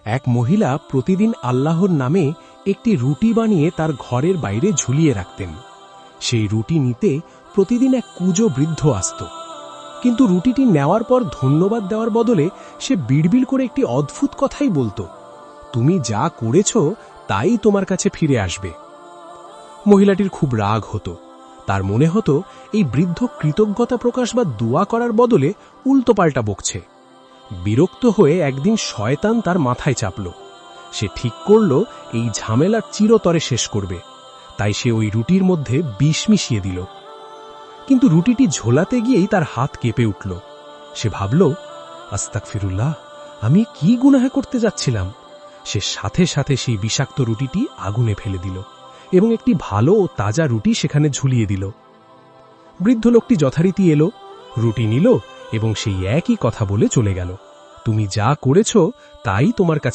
এক মহিলা প্রতিদিন আল্লাহর নামে একটি রুটি বানিয়ে তার ঘরের বাইরে ঝুলিয়ে রাখতেন। সেই রুটি নিতে প্রতিদিন এক কুঁজো বৃদ্ধ আসত, কিন্তু রুটিটি নেওয়ার পর ধন্যবাদ দেওয়ার বদলে সে বিড়বিড় করে একটি অদ্ভুত কথাই বলতো, তুমি যা করেছ তাই তোমার কাছে ফিরে আসবে। মহিলাটির খুব রাগ হতো। তার মনে হতো এই বৃদ্ধ কৃতজ্ঞতা প্রকাশ বা দোয়া করার বদলে উল্টোপাল্টা বকছে। বিরক্ত হয়ে একদিন শয়তান তার মাথায় চাপল। সে ঠিক করল এই ঝামেলা চিরতরে শেষ করবে। তাই সে ওই রুটির মধ্যে বিষ মিশিয়ে দিল। কিন্তু রুটিটি ঝোলাতে গিয়েই তার হাত কেঁপে উঠল। সে ভাবল, আস্তাগফিরুল্লাহ, আমি কি গুনাহ করতে যাচ্ছিলাম। সে সাথে সাথে সেই বিষাক্ত রুটিটি আগুনে ফেলে দিল এবং একটি ভালো ও তাজা রুটি সেখানে ঝুলিয়ে দিল। বৃদ্ধ লোকটি যথারীতি এলো, রুটি নিল এবং সেই একই কথা বলে চলে গেল, তুমি যা করেছ তাই তোমার কাছে